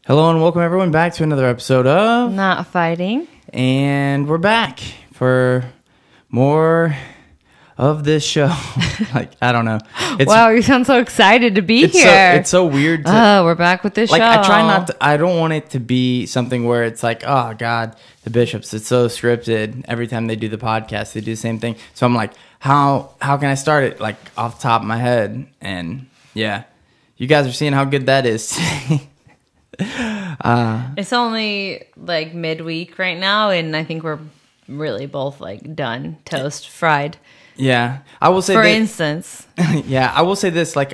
Hello and welcome everyone back to another episode of Not Fighting. And we're back for more of this show. I don't know. Wow, you sound so excited to be here. It's so weird. We're back with this show. I try not to, I don't want it to be something where it's like, oh God, the Bishops, it's so scripted. Every time they do the podcast, they do the same thing. So I'm like, how can I start it like off the top of my head? And yeah, you guys are seeing how good that is. It's only like midweek right now, and I think we're really both like done, toast, fried. Yeah, I will say. For instance, yeah, I will say this. Like,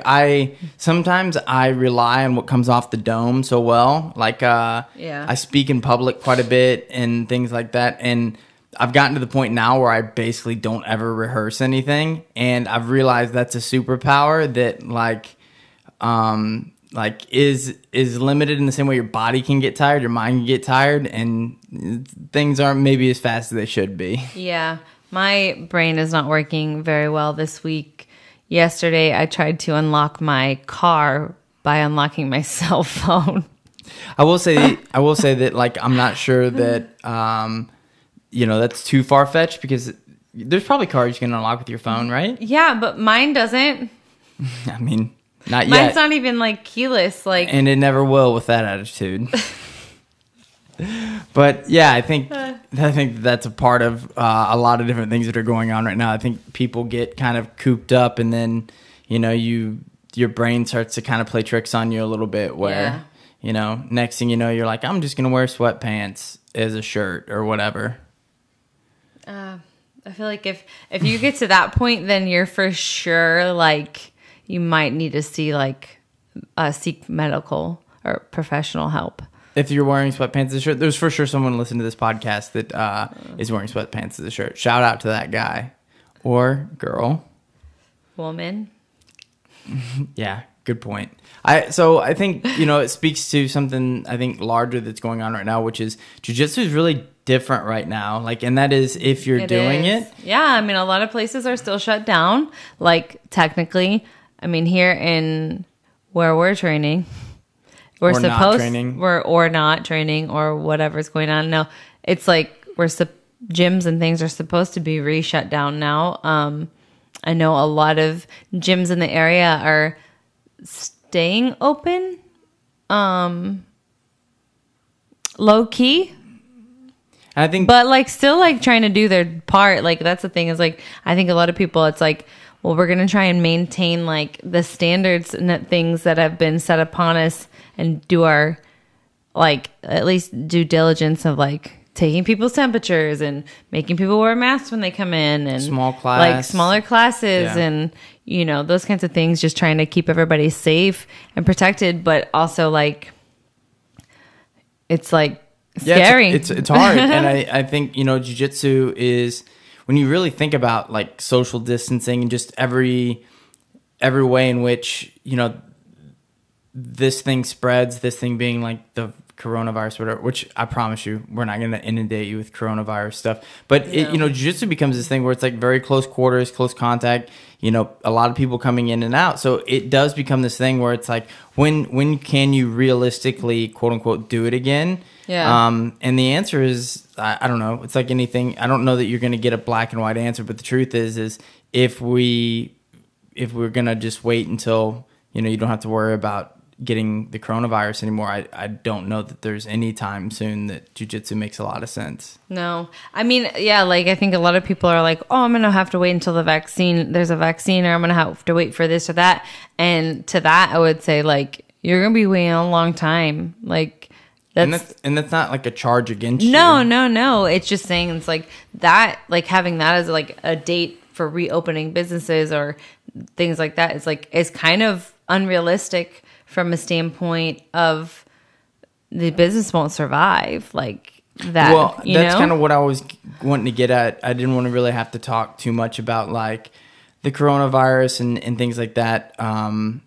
sometimes I rely on what comes off the dome so well. Like, I speak in public quite a bit and things like that, and I've gotten to the point now where I basically don't ever rehearse anything, and I've realized that's a superpower that is limited in the same way your body can get tired, your mind can get tired, and things aren't maybe as fast as they should be. Yeah, my brain is not working very well this week. Yesterday, I tried to unlock my car by unlocking my cell phone. I will say that like I'm not sure that that's too far fetched because there's probably cars you can unlock with your phone, right? Yeah, but mine doesn't. I mean. Not yet. Mine's not even like keyless, and it never will with that attitude. But yeah, I think that's a part of a lot of different things that are going on right now. I think people get kind of cooped up, and then your brain starts to kind of play tricks on you a little bit. Where next thing you know, you're like, I'm just gonna wear sweatpants as a shirt or whatever. I feel like if you get to that point, then you're for sure like. You might need to seek medical or professional help. If you're wearing sweatpants as a shirt, there's for sure someone listening to this podcast that is wearing sweatpants as a shirt. Shout out to that guy or girl. Woman. Yeah, good point. I think, it speaks to something I think larger that's going on right now, which is jiu-jitsu is really different right now. And that is if you're doing it. Yeah, I mean, a lot of places are still shut down. Technically, I mean, here in where we're training, we're not training or whatever's going on. No, it's like gyms and things are supposed to be re-shut down now. I know a lot of gyms in the area are staying open, low key. I think, but still trying to do their part. That's the thing is I think a lot of people, it's well, we're going to try and maintain the standards and things that have been set upon us and do our at least due diligence of taking people's temperatures and making people wear masks when they come in and smaller classes and those kinds of things, just trying to keep everybody safe and protected, but also it's scary. It's hard. And I think jiu-jitsu is, when you really think about social distancing and just every way in which this thing spreads, this thing being the coronavirus, whatever, which I promise you, we're not going to inundate you with coronavirus stuff. But jiu-jitsu becomes this thing where it's very close quarters, close contact. A lot of people coming in and out. So it does become this thing where it's when can you realistically, quote unquote, do it again? Yeah. And the answer is, I don't know. It's like anything. I don't know that you're going to get a black and white answer, but the truth is if we're going to just wait until, you don't have to worry about getting the coronavirus anymore, I don't know that there's any time soon that jiu-jitsu makes a lot of sense. No. I mean, yeah, I think a lot of people are I'm going to have to wait until there's a vaccine, or I'm going to have to wait for this or that. And to that, I would say, you're going to be waiting a long time. That's not a charge against you. No. It's just saying it's that, having that as a date for reopening businesses or things like that is kind of unrealistic from a standpoint of the business won't survive that. Well, that's kind of what I was wanting to get at. I didn't want to really have to talk too much about the coronavirus and things like that. And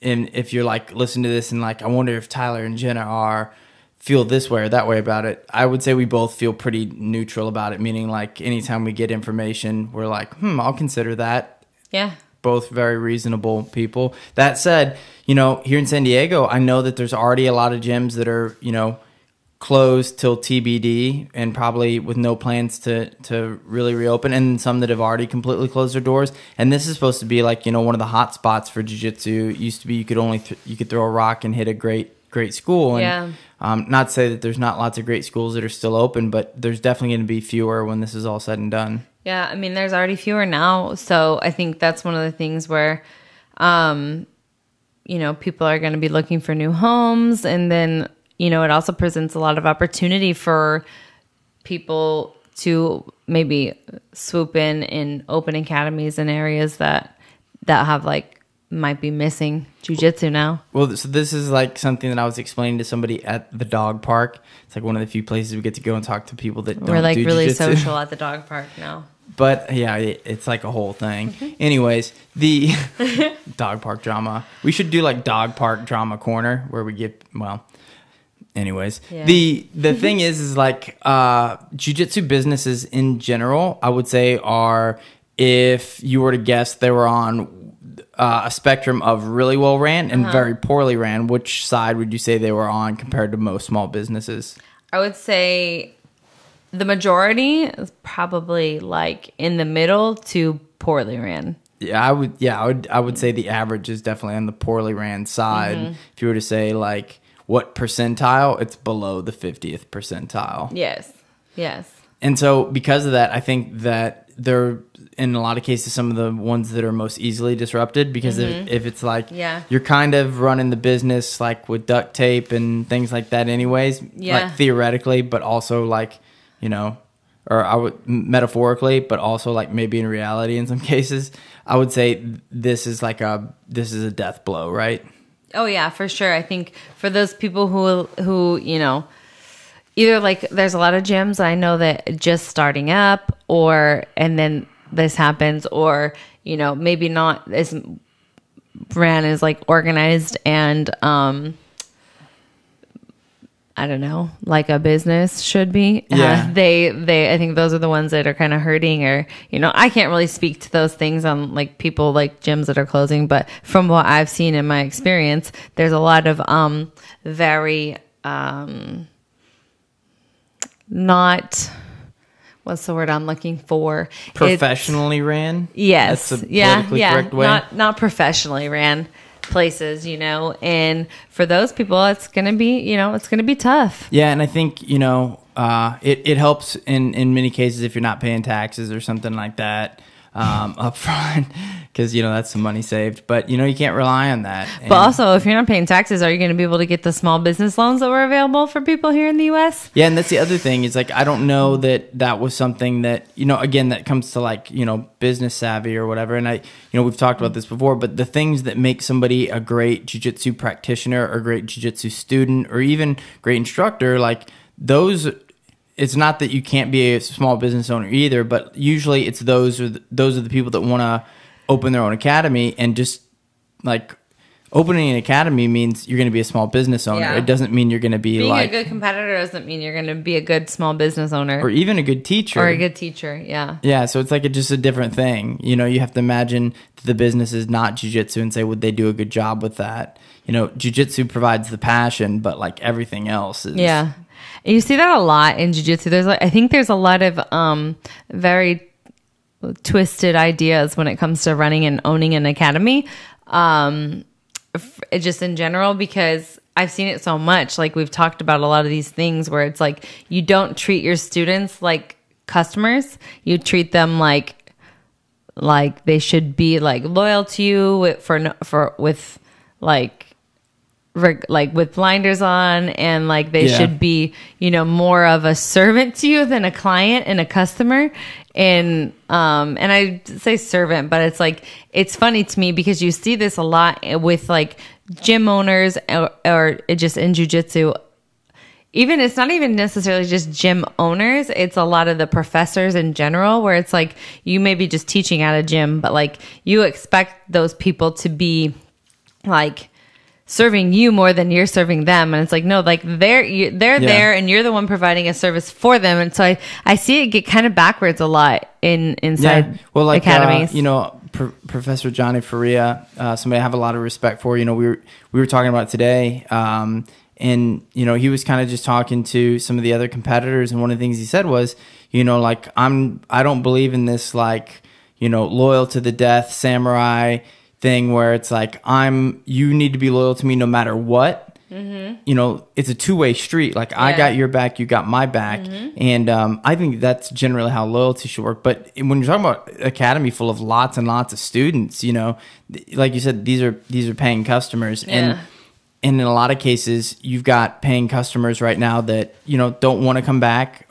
if you're listening to this and I wonder if Tyler and Jena feel this way or that way about it, I would say we both feel pretty neutral about it, meaning anytime we get information, we're I'll consider that. Yeah. both very reasonable people. That said, you know, here in San Diego, I know that there's already a lot of gyms that are, you know, closed till TBD and probably with no plans to really reopen, and some that have already completely closed their doors. And this is supposed to be like, you know, one of the hot spots for jiu-jitsu. It used to be you could throw a rock and hit a great school. And not to say that there's not lots of great schools that are still open, but there's definitely going to be fewer when this is all said and done. Yeah, I mean, there's already fewer now. So I think that's one of the things where, you know, people are going to be looking for new homes. And then, you know, it also presents a lot of opportunity for people to maybe swoop in and open academies in areas that have like, might be missing jiu-jitsu now. Well, so this is like something that I was explaining to somebody at the dog park. It's like one of the few places we get to go and talk to people that don't. We're like do really jiu-jitsu. Social at the dog park now. But yeah, it's like a whole thing. Anyways, the dog park drama. We should do like dog park drama corner where we get, well, anyways. Yeah. The thing is like jiu-jitsu businesses in general, I would say are, if you were to guess, they were on a spectrum of really well ran and very poorly ran. Which side would you say they were on compared to most small businesses? I would say the majority is probably like in the middle to poorly ran. Yeah, I would say the average is definitely on the poorly ran side. If you were to say like what percentile, it's below the 50th percentile. Yes. And so because of that, I think that they're, in a lot of cases, some of the ones that are most easily disrupted, because if it's like you're kind of running the business like with duct tape and things like that anyways, like theoretically, but also like, you know, or I would metaphorically, but also like maybe in reality in some cases, I would say this is a death blow, right? Oh yeah, for sure. I think for those people who, you know, either like there's a lot of gyms I know that just starting up, and then this happens, or, you know, maybe not as ran as like organized and I don't know, like a business should be. Yeah. I think those are the ones that are kind of hurting, or, you know, I can't really speak to those things on like people like gyms that are closing, but from what I've seen in my experience, there's a lot of very not, what's the word I'm looking for? Professionally ran? Yes. That's the politically correct way. Not professionally ran places, you know, and for those people, it's going to be, you know, it's going to be tough. Yeah. And I think, you know, it helps in many cases if you're not paying taxes or something like that up front, because, you know, that's some money saved, but, you know, you can't rely on that. But also, if you're not paying taxes, are you going to be able to get the small business loans that were available for people here in the U.S.? Yeah, and that's the other thing is, like, I don't know that was something that, you know, again, that comes to, like, you know, business savvy or whatever. And you know, we've talked about this before, but the things that make somebody a great jiu-jitsu practitioner or great jiu-jitsu student or even great instructor, like those, it's not that you can't be a small business owner either, but usually it's those are the people that want to open their own academy. And just like opening an academy means you're going to be a small business owner. Yeah. It doesn't mean you're going to be being like a good competitor doesn't mean you're going to be a good small business owner or even a good teacher or a good teacher. Yeah. Yeah. So it's like just a different thing. You know, you have to imagine that the business is not jiu-jitsu and say, would they do a good job with that? You know, jiu-jitsu provides the passion, but like everything else is. Yeah. And you see that a lot in jiu-jitsu. I think there's a lot of very twisted ideas when it comes to running and owning an academy. Just in general, because I've seen it so much. Like we've talked about a lot of these things where it's like you don't treat your students like customers. You treat them like they should be like loyal to you with with blinders on, and like they should be, you know, more of a servant to you than a client and a customer. And I say servant, but it's like, it's funny to me because you see this a lot with like gym owners or just in jiu-jitsu. Even it's not even necessarily just gym owners. It's a lot of the professors in general, where it's like you may be just teaching at a gym, but like you expect those people to be like serving you more than you're serving them. And it's like, no, like they're there and you're the one providing a service for them. And so I see it get kind of backwards a lot inside well, like, academies. You know, Professor Johnny Faria, somebody I have a lot of respect for. We were talking about today, and he was kind of just talking to some of the other competitors, and one of the things he said was, like I don't believe in this like loyal to the death samurai thing where it's like you need to be loyal to me no matter what. Mm-hmm. It's a two-way street. Like I got your back, you got my back. Mm-hmm. And I think that's generally how loyalty should work. But when you're talking about academy full of lots and lots of students, like you said, these are paying customers. And in a lot of cases, you've got paying customers right now that, don't want to come back,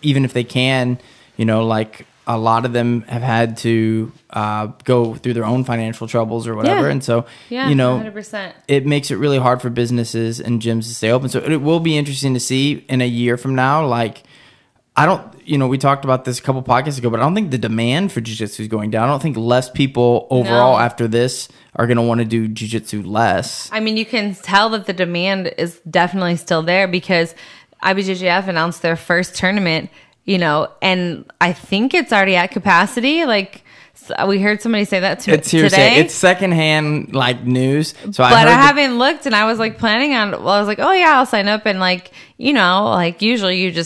even if they can, like a lot of them have had to go through their own financial troubles or whatever. And so, 100%. It makes it really hard for businesses and gyms to stay open. So it will be interesting to see in a year from now. Like, we talked about this a couple podcasts ago, but I don't think the demand for jiu-jitsu is going down. I don't think less people overall after this are going to want to do jiu-jitsu less. I mean, you can tell that the demand is definitely still there because IBJJF announced their first tournament, and I think it's already at capacity. Like, we heard somebody say that today. It's secondhand like news. So I haven't looked, and I was like planning on. Well, I was like, oh yeah, I'll sign up, and like usually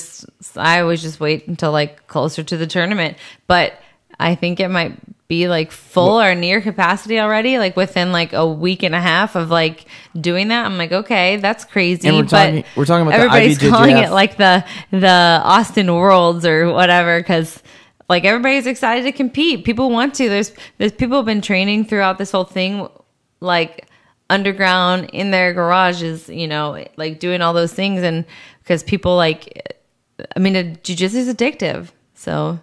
I always just wait until like closer to the tournament, but I think it might be like full or near capacity already, like within like a week and a half of like doing that. I'm like, okay, that's crazy. And we're talking about everybody's the IBJJF. calling it like the Austin Worlds or whatever, because like everybody's excited to compete. People want to. There's people have been training throughout this whole thing, like underground in their garages, like doing all those things, and because people jiu-jitsu is addictive, so.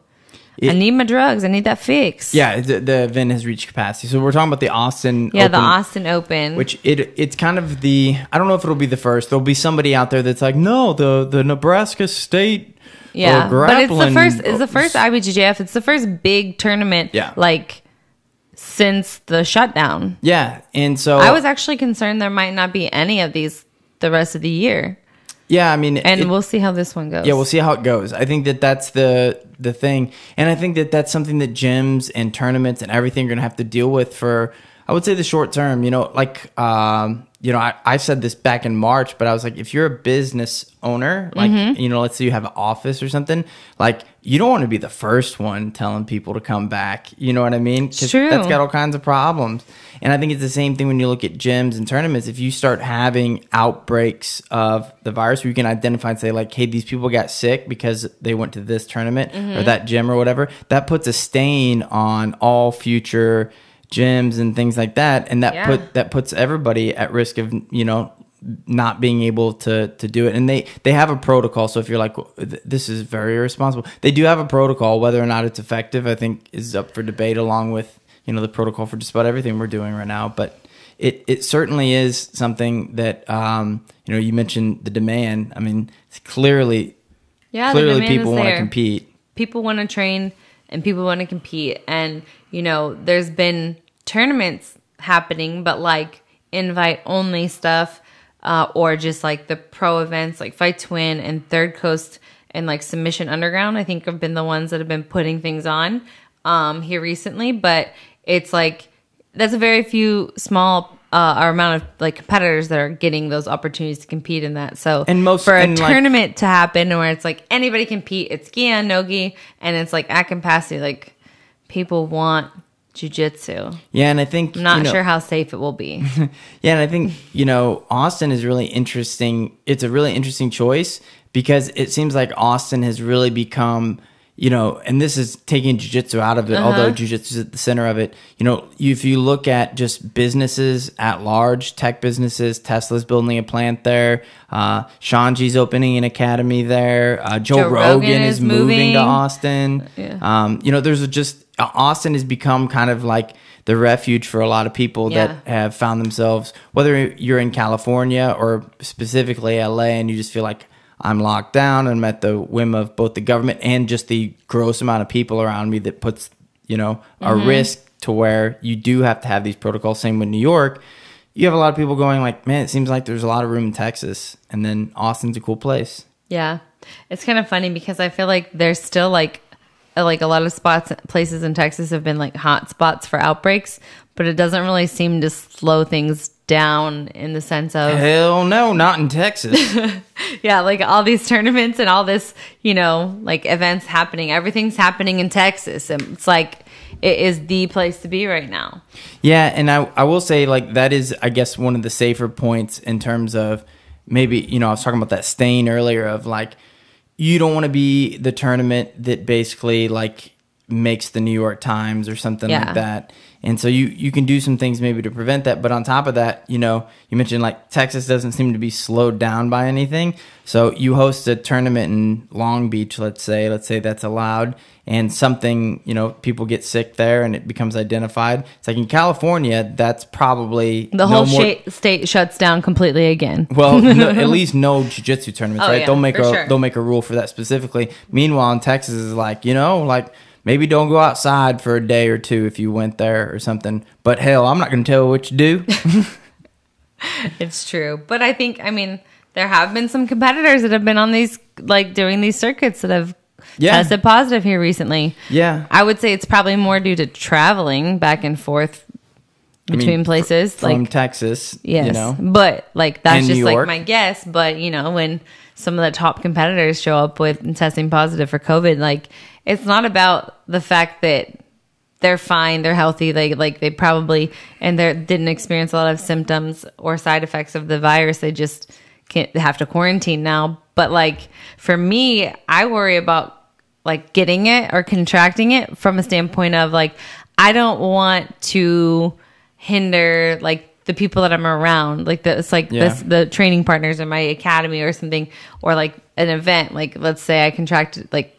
I need my drugs. I need that fix. Yeah, the event has reached capacity. So we're talking about the Austin Open. Yeah, the Austin Open. Which it's kind of I don't know if it'll be the first. There'll be somebody out there that's like, no, the Nebraska State but it's the first IBJJF. It's the first big tournament like since the shutdown. Yeah, and so I was actually concerned there might not be any of these the rest of the year. Yeah, I mean... And we'll see how this one goes. Yeah, we'll see how it goes. I think that's the thing. And I think that's something that gyms and tournaments and everything are going to have to deal with for, I would say, the short term. I said this back in March, but I was like, if you're a business owner, like, let's say you have an office or something, like, you don't want to be the first one telling people to come back. You know what I mean? Because that's got all kinds of problems. And I think it's the same thing when you look at gyms and tournaments. If you start having outbreaks of the virus where you can identify and say, like, hey, these people got sick because they went to this tournament or that gym or whatever, that puts a stain on all future gyms and things like that. And that puts everybody at risk of, not being able to do it. And they have a protocol. So if you're like, well, this is very irresponsible, they do have a protocol. Whether or not it's effective, I think is up for debate, along with, the protocol for just about everything we're doing right now. But it certainly is something that, you mentioned the demand. I mean, it's clearly people want to compete. People want to train and people want to compete. And, there's been tournaments happening, but like invite only stuff, or just like the pro events like Fight to Win and Third Coast and like Submission Underground, I think have been the ones that have been putting things on here recently. But it's like that's a very few small amount of like competitors that are getting those opportunities to compete in that. So for a tournament to happen where it's like anybody compete, it's gi and no gi, and it's like at capacity, like people want jiu-jitsu. Yeah, and I think... I'm not sure how safe it will be. Yeah, and I think, Austin is really interesting. It's a really interesting choice because it seems like Austin has really become, and this is taking jiu-jitsu out of it, although jiu-jitsu is at the center of it. If you look at just businesses at large, tech businesses, Tesla's building a plant there. Shanji's opening an academy there. Joe Rogan is moving to Austin. Yeah. There's just... Austin has become kind of like the refuge for a lot of people that have found themselves, whether you're in California or specifically LA, and you just feel like I'm locked down and I'm at the whim of both the government and just the gross amount of people around me that puts, a risk to where you do have to have these protocols. Same with New York. You have a lot of people going like, man, it seems like there's a lot of room in Texas, and then Austin's a cool place. Yeah. It's kind of funny because I feel like there's still like like a lot of places in Texas have been like hot spots for outbreaks, but it doesn't really seem to slow things down in the sense of hell no, not in Texas. Yeah, like all these tournaments and all this, like events happening, everything's happening in Texas, and it's like it is the place to be right now. Yeah, and I will say, like, that is, I guess, one of the safer points in terms of maybe, I was talking about that stain earlier of, like, you don't want to be the tournament that basically, like, makes the New York Times or something like that. And so you can do some things maybe to prevent that. But on top of that, you mentioned, like, Texas doesn't seem to be slowed down by anything. So you host a tournament in Long Beach, let's say that's allowed, and something, people get sick there and it becomes identified. It's like in California, that's probably the whole state shuts down completely again. Well, at least no jiu-jitsu tournaments, right? Yeah, they'll make a rule for that specifically. Meanwhile, in Texas is like, maybe don't go outside for a day or two if you went there or something. But hell, I'm not going to tell you what you do. It's true. But I think, there have been some competitors that have been on these, like, doing these circuits that have tested positive here recently. Yeah. I would say it's probably more due to traveling back and forth between places. From Texas. Yes. But, like, that's just, like, my guess. But, when some of the top competitors show up with testing positive for COVID, like, it's not about the fact that they're fine, they're healthy, they probably didn't experience a lot of symptoms or side effects of the virus. They just can't have to quarantine now. But, like, for me, I worry about, like, getting it or contracting it from a standpoint of, like, I don't want to hinder, like, the people that I'm around, like, the training partners in my academy or something, or, like, an event. Like, let's say I contracted, like,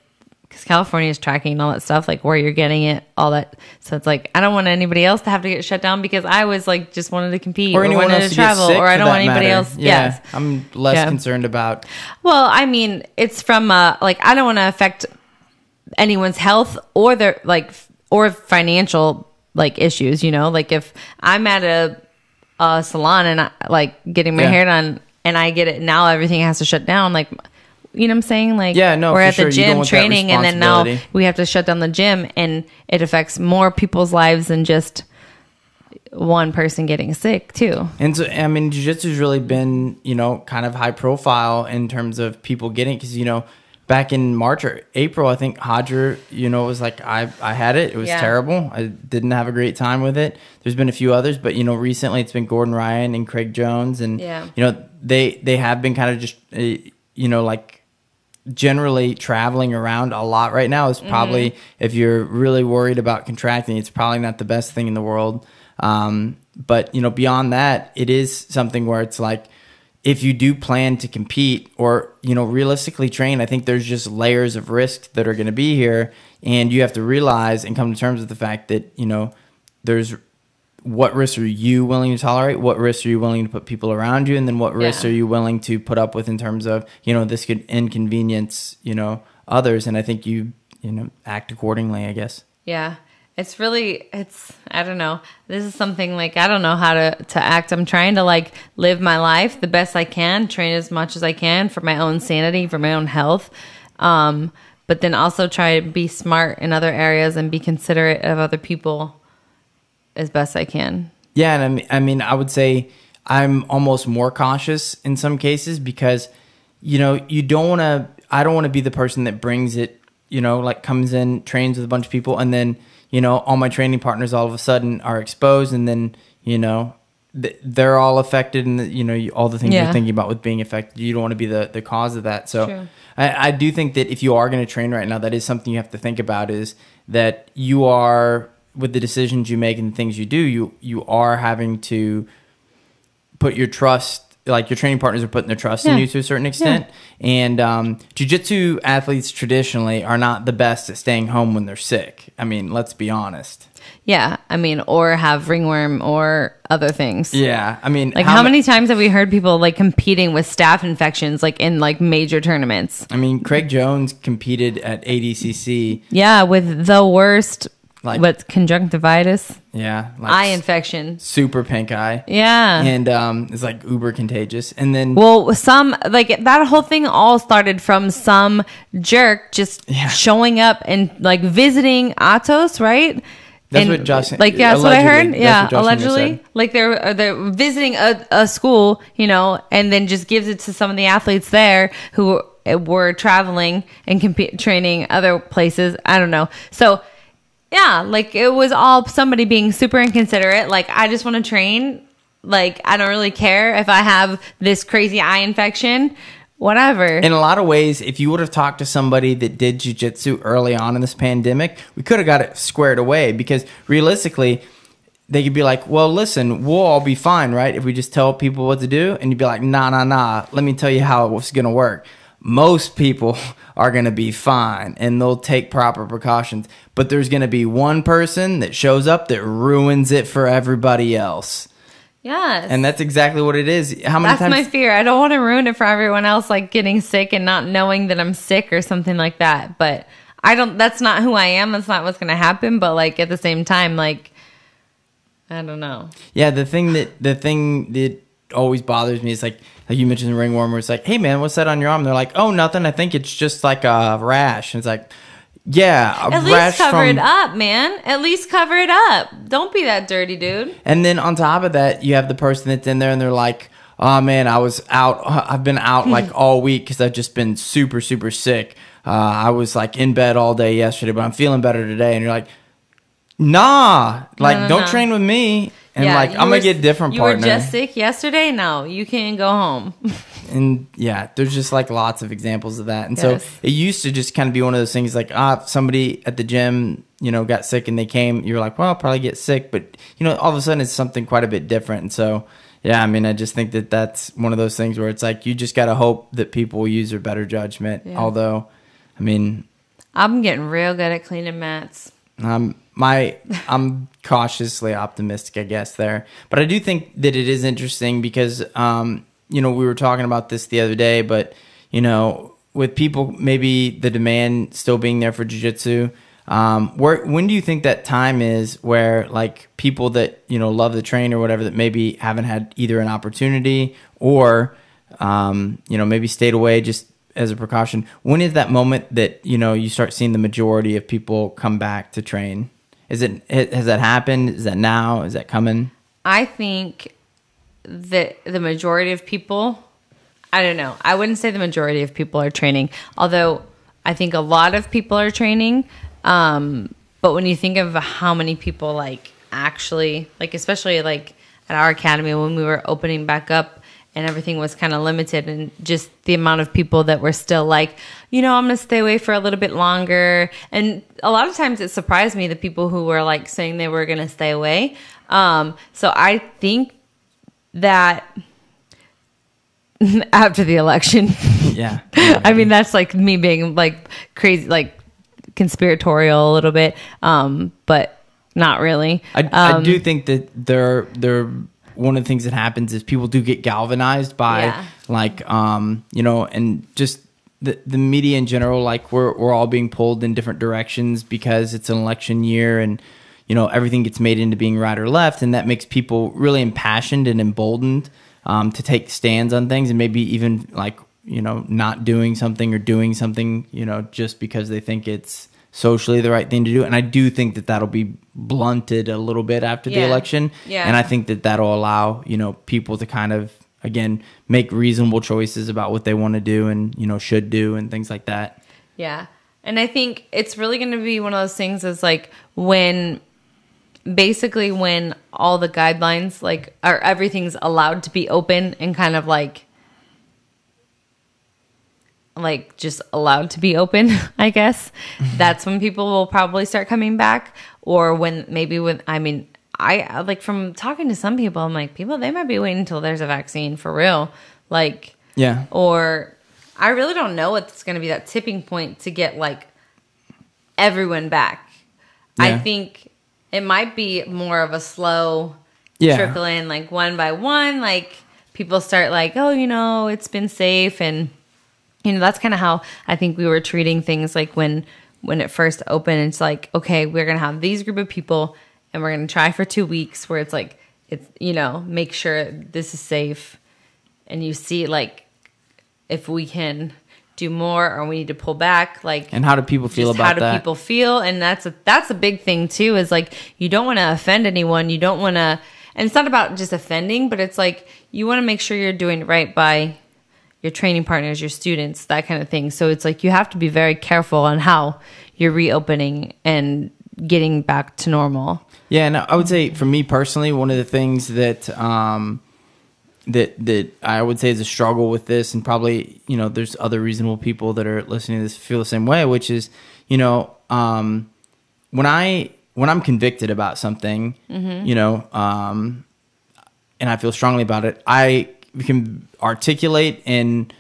because California is tracking and all that stuff, like where you're getting it, all that. So it's like, I don't want anybody else to have to get shut down because I was like, just wanted to compete or wanted to travel, or I don't want anybody else. Yeah. Yes. I'm less concerned about. Well, it's from like, I don't want to affect anyone's health or their or financial like issues, like if I'm at a salon and I getting my hair done and I get it now, everything has to shut down. Like, you know what I'm saying? Like, we're at the gym training and then now we have to shut down the gym, and it affects more people's lives than just one person getting sick too. And so, jiu-jitsu has really been, kind of high profile in terms of people getting, because, back in March or April, I think Hodger, was like, I had it. It was terrible. I didn't have a great time with it. There's been a few others, but, recently it's been Gordon Ryan and Craig Jones. And, they have been kind of just, like, generally traveling around a lot right now is probably, if you're really worried about contracting, it's probably not the best thing in the world. But, beyond that, it is something where it's like, if you do plan to compete or, realistically train, I think there's just layers of risk that are going to be here. And you have to realize and come to terms with the fact that, there's what risks are you willing to tolerate? What risks are you willing to put people around you? And then what risks are you willing to put up with in terms of, this could inconvenience, others. And I think you act accordingly, I guess. Yeah. I don't know. This is something like, I don't know how to act. I'm trying to like live my life the best I can, train as much as I can for my own sanity, for my own health. But then also try to be smart in other areas and be considerate of other people as best I can. Yeah. And I would say I'm almost more cautious in some cases because, I don't want to be the person that brings it, like comes in, trains with a bunch of people, and then, all my training partners all of a sudden are exposed, and then, they're all affected, and all the things you're thinking about with being affected, you don't want to be the cause of that. So I do think that if you are going to train right now, that is something you have to think about, is that you are, with the decisions you make and the things you do, you are having to put your trust, like your training partners are putting their trust in you to a certain extent. And jiu-jitsu athletes traditionally are not the best at staying home when they're sick. Let's be honest. Yeah. Or have ringworm or other things. Yeah. Like how many times have we heard people like competing with staph infections, like in like major tournaments? Craig Jones competed at ADCC. Yeah. With the worst Like what's conjunctivitis? Yeah, like eye infection, super pink eye. Yeah, and it's like uber contagious. And then some like that whole thing all started from some jerk just showing up and like visiting Atos, right? That's what Josh. Like that's what I heard. Yeah, allegedly, like they're visiting a school, you know, and then just gives it to some of the athletes there who were traveling and training other places. I don't know. So yeah, like it was all somebody being super inconsiderate. Like I just want to train. Like I don't really care if I have this crazy eye infection. Whatever. In a lot of ways, if you would have talked to somebody that did jiu-jitsu early on in this pandemic, we could have got it squared away, because realistically, they could be like, well, listen, we'll all be fine, right? If we just tell people what to do. And you'd be like, nah, let me tell you how it's going to work. Most people are going to be fine and they'll take proper precautions. But there's going to be one person that shows up that ruins it for everybody else. Yes. And that's exactly what it is. How many times? That's my fear. I don't want to ruin it for everyone else, like getting sick and not knowing that I'm sick or something like that. But that's not who I am. That's not what's going to happen. But like at the same time, like, I don't know. Yeah. The thing that always bothers me is like you mentioned the ringworm, where it's like, hey man, what's that on your arm? They're like, oh, nothing. I think it's just like a rash. And it's like, yeah, at least cover it up, man. At least cover it up. Don't be that dirty, dude. And then on top of that, you have the person that's in there and they're like, oh man, I was out. I've been out like all week because I've just been super, super sick. I was like in bed all day yesterday, but I'm feeling better today. And you're like, nah, like don't train with me. And like, I'm going to get a different partner. You were just sick yesterday? No, you can't go home. And yeah, there's just like lots of examples of that. And so it used to just kind of be one of those things like, somebody at the gym, you know, got sick and they came, you're like, well, I'll probably get sick. But, you know, all of a sudden it's something quite a bit different. And so, yeah, I mean, I just think that that's one of those things where it's like, you just got to hope that people will use their better judgment. Yeah. Although, I mean, I'm getting real good at cleaning mats. I'm cautiously optimistic, I guess, there. But I do think that it is interesting because, you know, we were talking about this the other day, but, you know, with people, maybe the demand still being there for jiu-jitsu, when do you think that time is where, like, people that, you know, love the train or whatever that maybe haven't had either an opportunity or, you know, maybe stayed away just as a precaution, when is that moment that, you know, you start seeing the majority of people come back to train? Has that happened? Is that now? Is that coming? I think that the majority of people, I don't know. I wouldn't say the majority of people are training, although I think a lot of people are training. But when you think of how many people like actually, like especially like at our academy when we were opening back up and everything was kind of limited, and just the amount of people that were still like, you know, I'm going to stay away for a little bit longer. And a lot of times it surprised me, the people who were like saying they were going to stay away. So I think that after the election, yeah, I mean, that's like me being like crazy, like conspiratorial a little bit, but not really. I do think that they're one of the things that happens is people do get galvanized by like, you know, and just the media in general, like we're all being pulled in different directions because it's an election year and, you know, everything gets made into being right or left. And that makes people really impassioned and emboldened to take stands on things and maybe even like, you know, not doing something or doing something, you know, just because they think it's socially the right thing to do. And I do think that that'll be blunted a little bit after the election. Yeah. And I think that that'll allow, you know, people to kind of, again, make reasonable choices about what they want to do and, you know, should do and things like that. Yeah. And I think it's really going to be one of those things is like when all the guidelines, like, or everything's allowed to be open and kind of like just allowed to be open, I guess. That's when people will probably start coming back. Or I like from talking to some people, I'm like, people, they might be waiting until there's a vaccine for real. Like, yeah. Or I really don't know what's going to be that tipping point to get like everyone back. Yeah. I think it might be more of a slow trickle in, like one by one, like people start like, oh, you know, it's been safe. And, you know, that's kind of how I think we were treating things like when when it first opened, it's like, okay, we're going to have these group of people and we're going to try for 2 weeks where it's like, it's, you know, make sure this is safe. And you see like if we can do more or we need to pull back, like, and how do people feel about that? How do people feel? And that's a big thing too, is like, you don't want to offend anyone. You don't want to, and it's not about just offending, but it's like, you want to make sure you're doing right by your training partners, your students, that kind of thing. So it's like, you have to be very careful on how you're reopening and getting back to normal. Yeah. And I would say for me personally, one of the things that, that I would say is a struggle with this, and probably, you know, there's other reasonable people that are listening to this feel the same way, which is, you know, when I'm convicted about something, you know, and I feel strongly about it, I can articulate and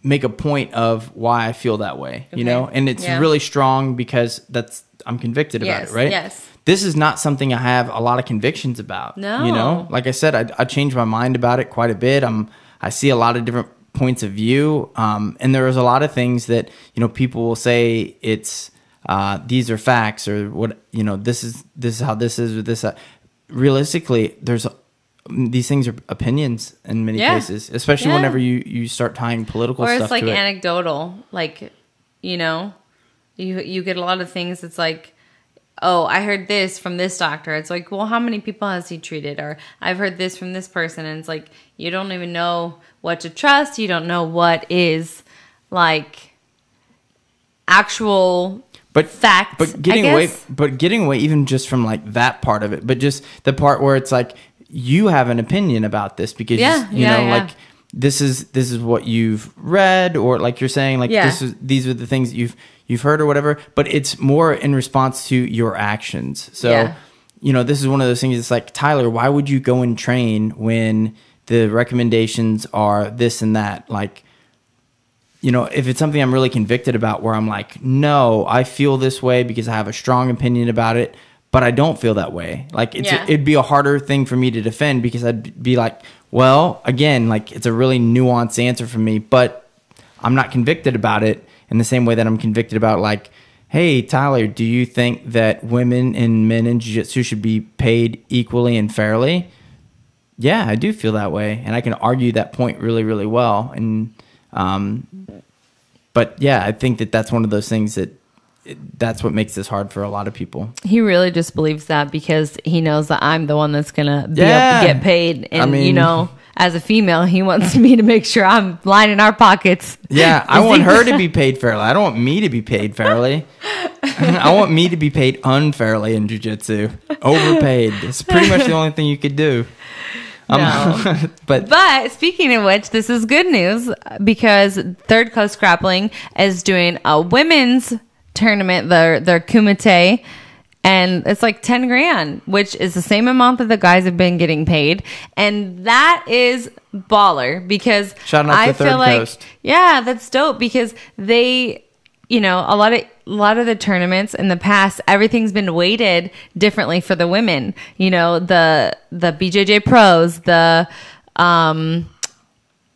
make a point of why I feel that way, you know, and it's really strong because I'm convicted about it, right? Yes. This is not something I have a lot of convictions about. No. You know, like I said, I changed my mind about it quite a bit. I see a lot of different points of view. And there is a lot of things that, you know, people will say it's, these are facts, or what, you know, this is how this is, or this, realistically, these things are opinions in many cases, especially whenever you start tying political stuff to it. Or it's like anecdotal, like, you know, you get a lot of things. It's like, oh, I heard this from this doctor. It's like, well, how many people has he treated? Or I've heard this from this person. And it's like, you don't even know what to trust. You don't know what is like actual facts. But getting away even just from like that part of it, but just the part where it's like, you have an opinion about this because you know, like this is what you've read, or like you're saying, like these are the things that you've heard or whatever, but it's more in response to your actions. So, you know, this is one of those things. It's like, Tyler, why would you go and train when the recommendations are this and that? Like, you know, if it's something I'm really convicted about, where I'm like, no, I feel this way because I have a strong opinion about it, but I don't feel that way. Like, it'd be a harder thing for me to defend, because I'd be like, well, again, like, it's a really nuanced answer for me, but I'm not convicted about it in the same way that I'm convicted about, like, hey, Tyler, do you think that women and men in jiu-jitsu should be paid equally and fairly? Yeah, I do feel that way. And I can argue that point really, really well. And, but yeah, I think that's one of those things that's what makes this hard for a lot of people. He really just believes that because he knows that I'm the one that's going to be able to get paid. And, I mean, you know, as a female, he wants me to make sure I'm lining our pockets. Yeah, I want her to be paid fairly. I don't want me to be paid fairly. I want me to be paid unfairly in jiu-jitsu. Overpaid. It's pretty much the only thing you could do. No. But speaking of which, this is good news, because Third Coast Grappling is doing a women's tournament, their kumite, and it's like 10 grand, which is the same amount that the guys have been getting paid. And that is baller, because shout out to Third Coast. Yeah, that's dope, because they, you know, a lot of the tournaments in the past, everything's been weighted differently for the women. You know, the BJJ pros, the Abu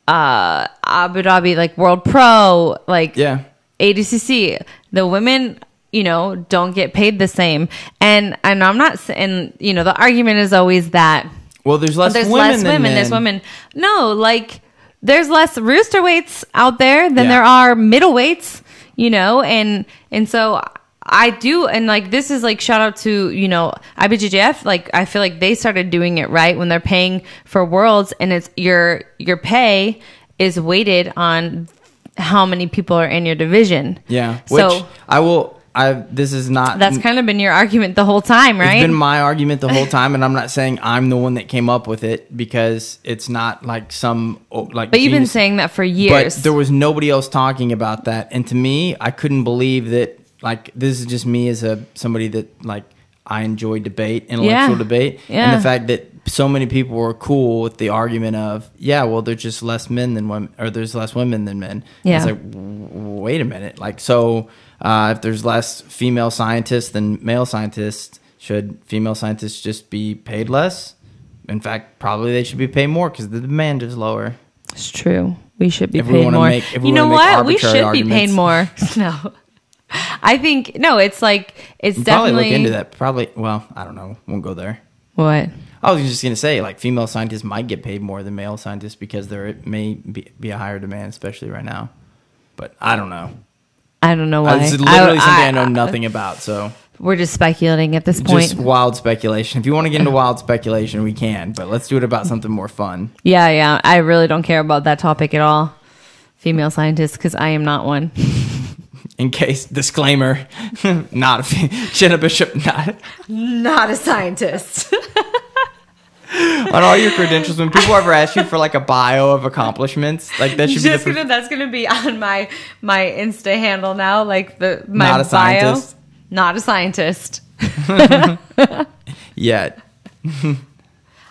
Dhabi, like World Pro, like ADCC, the women, you know, don't get paid the same. And I'm not saying, you know, the argument is always that, well, there's less women than men. There's women. No, like, there's less rooster weights out there than there are middleweights, you know, and so I do, and like, this is like, shout out to, you know, IBJJF. Like, I feel like they started doing it right when they're paying for worlds, and it's your pay is weighted on how many people are in your division. Yeah. So this is not... That's kind of been your argument the whole time, right? It's been my argument the whole time, and I'm not saying I'm the one that came up with it, because it's not like some... like. But you've been saying that for years. But there was nobody else talking about that. And to me, I couldn't believe that, like, this is just me as somebody that, like, I enjoy debate, intellectual debate. Yeah. And the fact that so many people were cool with the argument of, well, there's just less men than women, or there's less women than men. Yeah. It's like, wait a minute. Like, so if there's less female scientists than male scientists, should female scientists just be paid less? In fact, probably they should be paid more, because the demand is lower. It's true. We should be paid more. You know what? We should be paid more. No. I think, no, it's like, it's definitely. Probably look into that. Probably, well, I don't know. Won't go there. What? I was just going to say, like, female scientists might get paid more than male scientists because there may be a higher demand, especially right now. But I don't know. I don't know why. It's literally something I know nothing about, so. We're just speculating at this point. Just wild speculation. If you want to get into wild speculation, we can, but let's do it about something more fun. Yeah. I really don't care about that topic at all. Female scientists, because I am not one. In case, disclaimer, Jena Bishop, not a scientist. On all your credentials, when people ever ask you for like a bio of accomplishments, like that should be that's gonna be on my Insta handle now, like my not a scientist. Bio, not a scientist. Yet.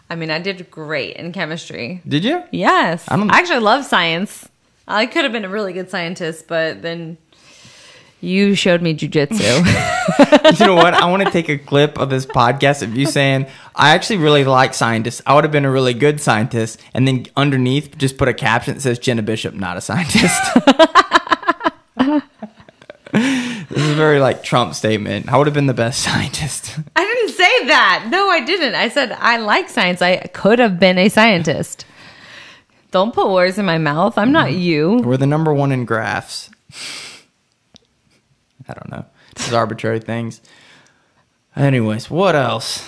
I mean, I did great in chemistry. Did you? Yes. I actually love science. I could have been a really good scientist, but then you showed me jiu-jitsu. You know what? I want to take a clip of this podcast of you saying, I actually really like scientists. I would have been a really good scientist. And then underneath, just put a caption that says, Jena Bishop, not a scientist. This is a very like Trump statement. I would have been the best scientist. I didn't say that. No, I didn't. I said, I like science. I could have been a scientist. Don't put words in my mouth. I'm not you. We're the number one in graphs. I don't know. Just arbitrary things. Anyways, what else?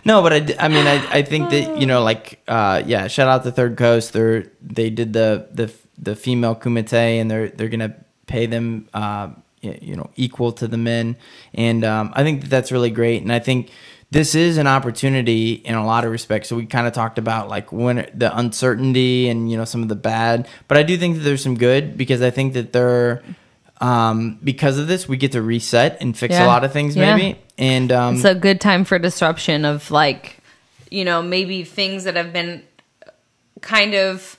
No, but I think that, you know, like, yeah, shout out to Third Coast. They did the female kumite, and they're going to pay them, you know, equal to the men. And I think that's really great. And I think this is an opportunity in a lot of respects. So we kind of talked about like when the uncertainty and, you know, some of the bad, but I do think that there's some good, because I think that because of this, we get to reset and fix a lot of things maybe. And it's a good time for disruption of like, you know, maybe things that have been kind of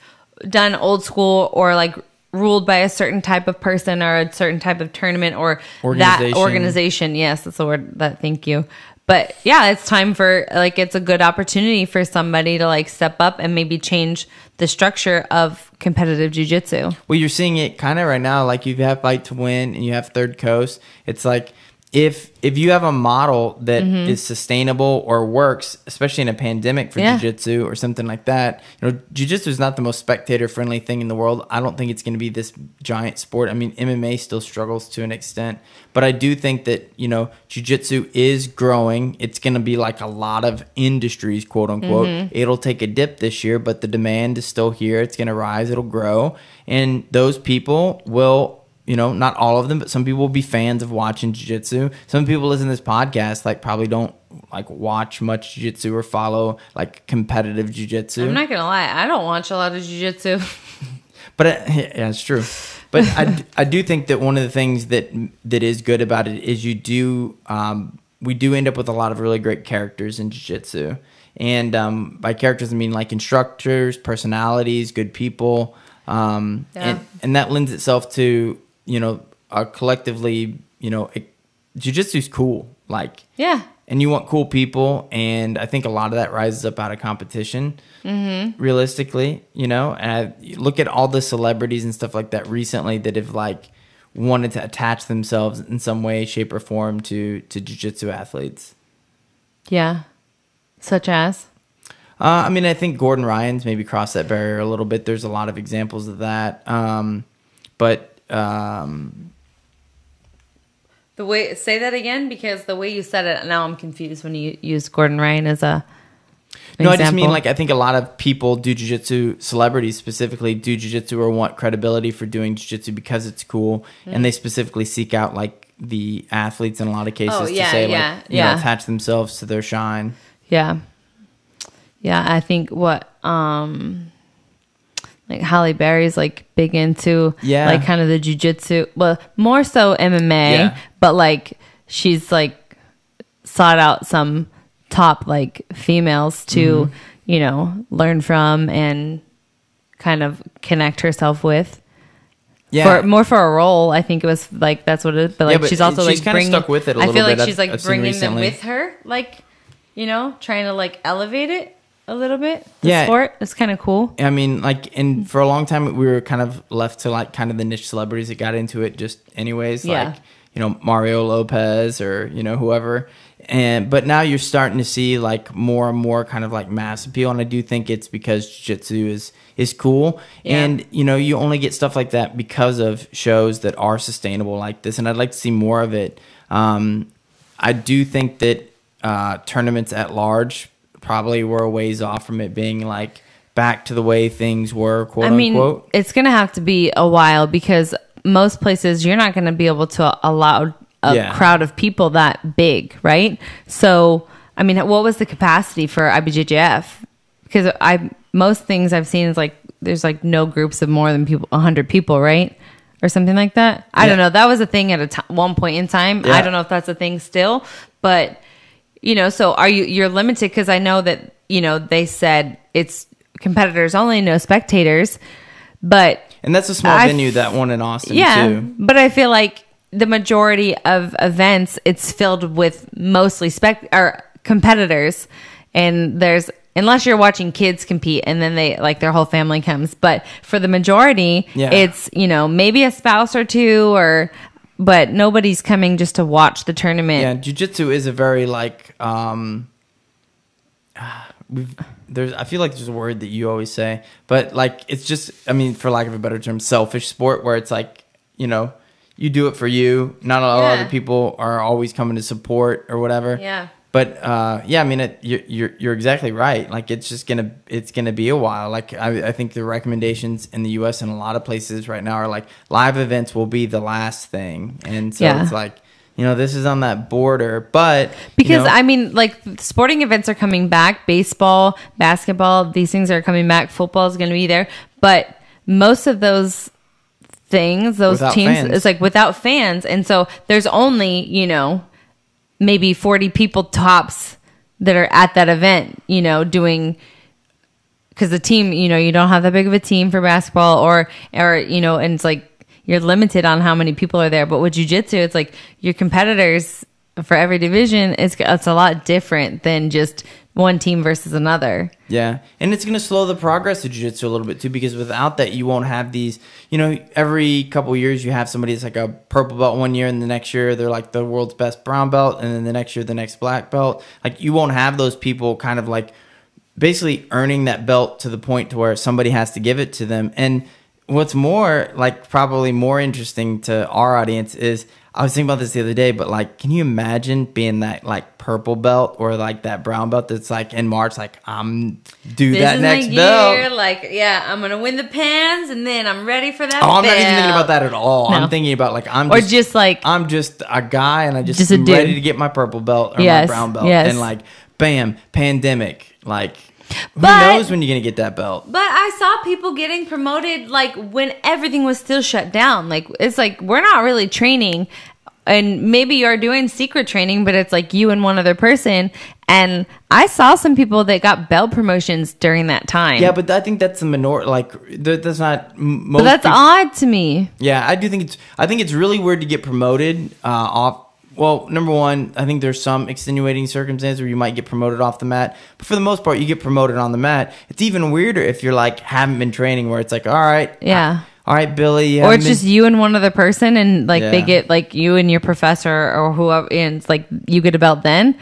done old school or like ruled by a certain type of person or a certain type of tournament or that organization. Yes, that's the word. Thank you. But yeah, it's time for like, it's a good opportunity for somebody to like step up and maybe change the structure of competitive jiu-jitsu. Well, you're seeing it kind of right now. Like you have Fight to Win and you have Third Coast. It's like, if you have a model that is sustainable or works, especially in a pandemic for jiu-jitsu or something like that, you know, jiu-jitsu is not the most spectator-friendly thing in the world. I don't think it's going to be this giant sport. I mean, MMA still struggles to an extent, but I do think that, you know, jiu-jitsu is growing. It's going to be like a lot of industries, quote unquote. It'll take a dip this year, but the demand is still here. It's going to rise. It'll grow. And those people will, you know, not all of them, but some people will be fans of watching jiu-jitsu. Some people listen to this podcast, like probably don't like watch much jiu-jitsu or follow like competitive jiu-jitsu. I'm not going to lie. I don't watch a lot of jiu-jitsu. But yeah, it's true. But I do think that one of the things that is good about it is we do end up with a lot of really great characters in jiu-jitsu. And by characters, I mean like instructors, personalities, good people. And that lends itself to, you know, collectively, you know, jiu-jitsu is cool. Like, yeah. And you want cool people. And I think a lot of that rises up out of competition, realistically, you know. And I look at all the celebrities and stuff like that recently that have like wanted to attach themselves in some way, shape, or form to jiu-jitsu athletes. Yeah. Such as? I mean, I think Gordon Ryan's maybe crossed that barrier a little bit. There's a lot of examples of that. Say that again, because the way you said it, now I'm confused when you use Gordon Ryan as a example. I just mean like I think a lot of people do jiu-jitsu, celebrities specifically do jiu-jitsu or want credibility for doing jiu-jitsu because it's cool, and they specifically seek out like the athletes in a lot of cases to say like, you know, attach themselves to their shine. Yeah. Yeah, I think like Halle Berry's like big into like kind of the jiu-jitsu, well, more so MMA, but like she's like sought out some top like females to, you know, learn from and kind of connect herself with. Yeah, for a role, I think it was like that's what it is. But like she's also like kind of stuck with it a little bit. I feel like she's like bringing them with her, like, you know, trying to like elevate it. a little bit. The sport. It's kind of cool. I mean, like, and for a long time, we were kind of left to like kind of the niche celebrities that got into it just anyways. Like, you know, Mario Lopez or, you know, whoever. But now you're starting to see like more and more kind of like mass appeal. And I do think it's because jiu-jitsu is cool. Yeah. And, you know, you only get stuff like that because of shows that are sustainable like this. And I'd like to see more of it. I do think that tournaments at large probably were a ways off from it being like back to the way things were, quote unquote. It's going to have to be a while because most places you're not going to be able to allow a crowd of people that big, right? So, I mean, what was the capacity for IBJJF? Because most things I've seen is like there's like no groups of more than 100 people, right? Or something like that. I don't know. That was a thing at one point in time. I don't know if that's a thing still, but you know, so you're limited because I know that, you know, they said it's competitors only, no spectators, and that's a small venue, that one in Austin too. But I feel like the majority of events, it's filled with mostly competitors, and unless you're watching kids compete and then they like their whole family comes, but for the majority, it's, you know, maybe a spouse or two but nobody's coming just to watch the tournament. Yeah, jiu-jitsu is a very like I feel like there's a word that you always say, but like it's just, I mean, for lack of a better term, selfish sport where it's like, you know, you do it for you. Not a lot of other people are always coming to support or whatever. Yeah. But I mean, you're exactly right. Like it's gonna be a while. Like I think the recommendations in the U.S. and a lot of places right now are like live events will be the last thing, and so it's like, you know, this is on that border. But because you know, I mean, like sporting events are coming back, baseball, basketball, these things are coming back. Football is going to be there, but most of those things, those teams, it's like without fans, and so there's only, you know, maybe 40 people tops that are at that event, you know, doing, because the team, you know, you don't have that big of a team for basketball or, you know, and it's like, you're limited on how many people are there. But with jiu-jitsu, it's like your competitors for every division, it's a lot different than just one team versus another. Yeah. And it's going to slow the progress of jiu-jitsu a little bit too, because without that, you won't have these, you know, every couple of years you have somebody that's like a purple belt one year and the next year they're like the world's best brown belt. And then the next year, the next black belt. Like you won't have those people kind of like basically earning that belt to the point to where somebody has to give it to them. And what's more, like probably more interesting to our audience is, I was thinking about this the other day, but like, can you imagine being that like purple belt or like that brown belt that's like in March, like that next belt. Like, yeah, I'm gonna win the pans and then I'm ready for that. Oh, I'm not even thinking about that at all. No. I'm thinking about like I'm just a guy and I'm ready to get my purple belt or my brown belt and like bam, pandemic, like. Who knows when you're going to get that belt? But I saw people getting promoted like when everything was still shut down. Like it's like we're not really training, and maybe you're doing secret training, but it's like you and one other person. And I saw some people that got belt promotions during that time. Yeah, but I think that's a minority. Like that's not most. But that's odd to me. Yeah, I think it's really weird to get promoted off. Well, number one, I think there's some extenuating circumstances where you might get promoted off the mat. But for the most part, you get promoted on the mat. It's even weirder if you're like, haven't been training where it's like, all right. Yeah. All right, Billy. Or it's just you and one other person and like they get like you and your professor or whoever. And it's like you get a belt then.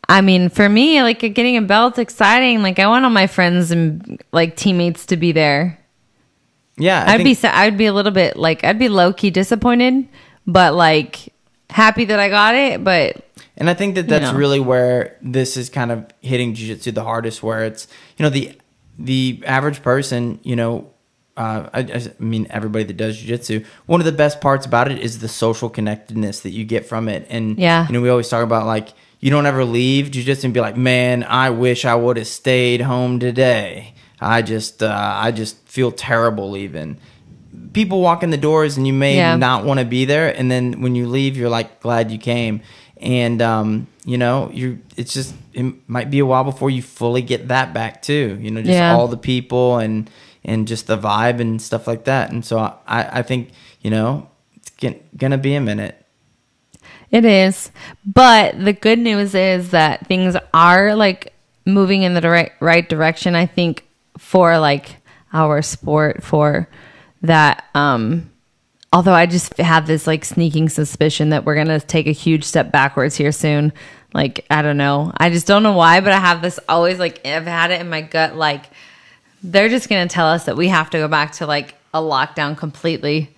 I mean, for me, like getting a belt's exciting. Like I want all my friends and like teammates to be there. Yeah. I'd be a little bit like, I'd be low key disappointed, but like, happy that I got it, but and I think that's really where this is kind of hitting jiu-jitsu the hardest, where it's, you know, the average person, you know, I mean everybody that does jiu-jitsu, one of the best parts about it is the social connectedness that you get from it. And you know, we always talk about like you don't ever leave jiu-jitsu and be like, man, I wish I would have stayed home today. I just feel terrible leaving. People walk in the doors and you may not want to be there, and then when you leave you're like glad you came. And you know, it might be a while before you fully get that back too, you know, just all the people and just the vibe and stuff like that. And so I think, you know, it's gonna be a minute. It is, but the good news is that things are like moving in the right direction, I think, for like our sport, for that. Although I just have this like sneaking suspicion that we're going to take a huge step backwards here soon. Like, I don't know. I just don't know why, but I have this always like, I've had it in my gut. Like, they're just going to tell us that we have to go back to like a lockdown completely.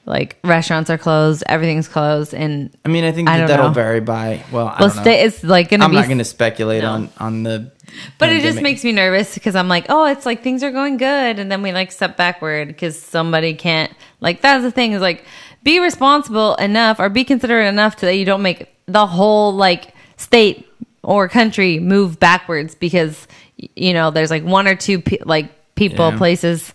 Like, restaurants are closed, everything's closed, and I mean, I think that'll vary by. Well, I don't know. It's like gonna. I'm not going to speculate on the. But pandemic. It just makes me nervous because I'm like, oh, it's like things are going good, and then we like step backward because somebody can't. Like, that's the thing, is like, be responsible enough or be considerate enough that you don't make the whole like state or country move backwards because there's like one or two people places.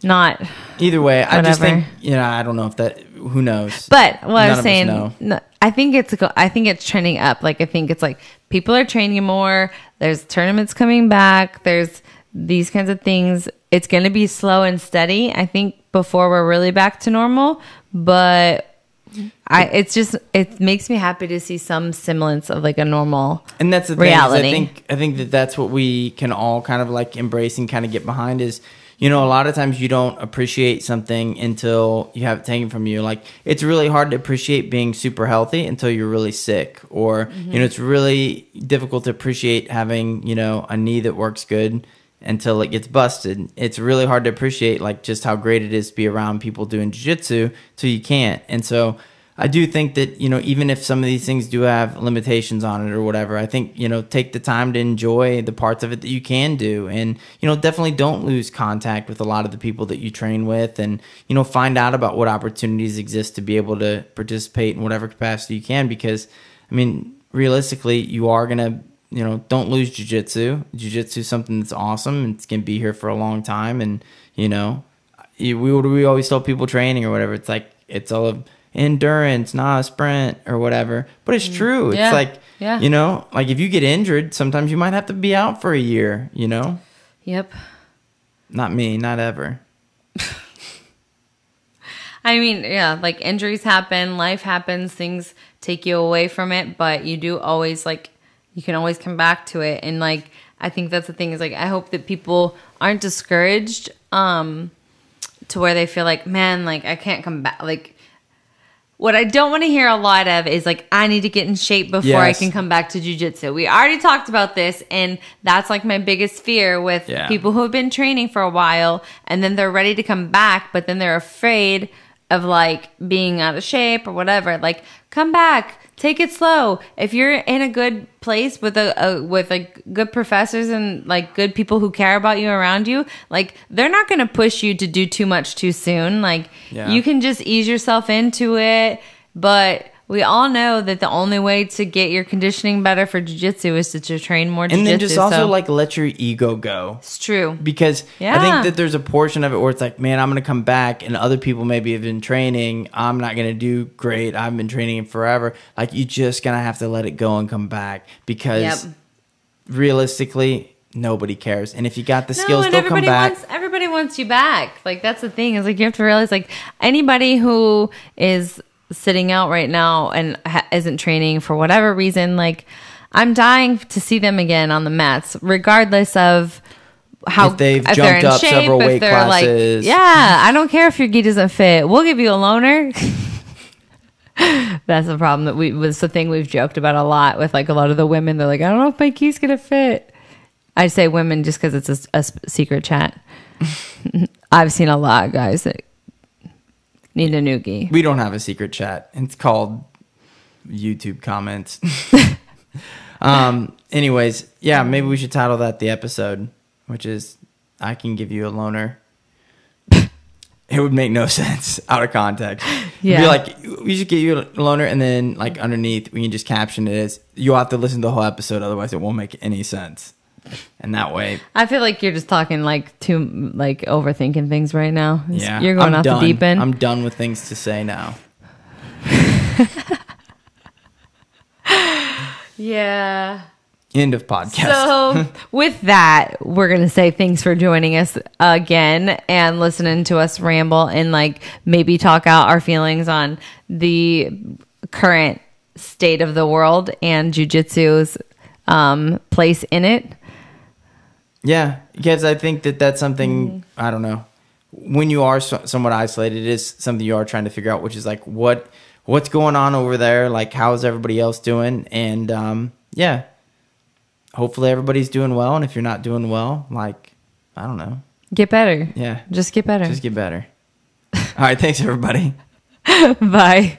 Not either way. Whatever. I just think I don't know if that. Who knows? But what I was saying, no, I think it's trending up. Like, I think it's like people are training more. There's tournaments coming back. There's these kinds of things. It's going to be slow and steady, I think, before we're really back to normal. But it makes me happy to see some semblance of like a normal and that's the reality. Thing, I think that's what we can all kind of like embrace and kind of get behind is. A lot of times you don't appreciate something until you have it taken from you. Like, it's really hard to appreciate being super healthy until you're really sick. Or, it's really difficult to appreciate having, a knee that works good until it gets busted. It's really hard to appreciate, like, just how great it is to be around people doing jiu-jitsu till you can't. And so I do think that, even if some of these things do have limitations on it or whatever, I think, take the time to enjoy the parts of it that you can do. And, definitely don't lose contact with a lot of the people that you train with and, find out about what opportunities exist to be able to participate in whatever capacity you can. Because, I mean, realistically, you are going to, don't lose jiu-jitsu. Jiu-jitsu is something that's awesome. And it's going to be here for a long time. And, we always tell people training or whatever, it's like, it's all of endurance, not a sprint or whatever, but it's true. It's like like if you get injured, sometimes you might have to be out for a year. Yep. Not me, not ever. I mean, like, injuries happen, life happens, things take you away from it, but you do always you can always come back to it. And like, I think that's the thing, is like, I hope that people aren't discouraged to where they feel like, man, like, I can't come back. Like, what I don't want to hear a lot of is like, I need to get in shape before I can come back to jiu-jitsu. We already talked about this, and that's like my biggest fear with people who have been training for a while and then they're ready to come back, but then they're afraid of like being out of shape or whatever. Like, come back. Take it slow. If you're in a good place with with like good professors and like good people who care about you around you, like, they're not going to push you to do too much too soon. Like, you can just ease yourself into it. But we all know that the only way to get your conditioning better for jiu-jitsu is to train more jiu-jitsu. And then just also like let your ego go. It's true. Because I think that there's a portion of it where it's like, man, I'm going to come back and other people maybe have been training. I'm not going to do great. I've been training forever. Like, you just going to have to let it go and come back because realistically, nobody cares. And if you got the skills, they'll come back. Everybody wants you back. Like, that's the thing. Is like, you have to realize, like, anybody who is sitting out right now and isn't training for whatever reason, like, I'm dying to see them again on the mats, regardless of how, if they've jumped up shape, several weight classes. Like, I don't care if your gi doesn't fit. We'll give you a loaner. That's the problem that was the thing we've joked about a lot with like a lot of the women. They're like, I don't know if my gi's gonna fit. I say women just because it's a secret chat. I've seen a lot of guys that need a new gi. We don't have a secret chat. It's called YouTube comments. Anyways, maybe we should title that the episode, which is I can give you a loaner. It would make no sense out of context. Be like, we should get you a loaner, and then like underneath we can just caption it as, you'll have to listen to the whole episode, otherwise it won't make any sense. And that way, I feel like you're just talking like too like overthinking things right now. Yeah, you're going off the deep end. I'm done with things to say now. Yeah. End of podcast. So with that, we're going to say thanks for joining us again and listening to us ramble and like maybe talk out our feelings on the current state of the world and jiu-jitsu's place in it. Yeah, because I think that's something, I don't know, when you are somewhat isolated, it is something you are trying to figure out, which is like what's going on over there, like how's everybody else doing, and yeah, hopefully everybody's doing well, and if you're not doing well, like, I don't know, get better. Yeah, just get better. All right, thanks everybody. Bye.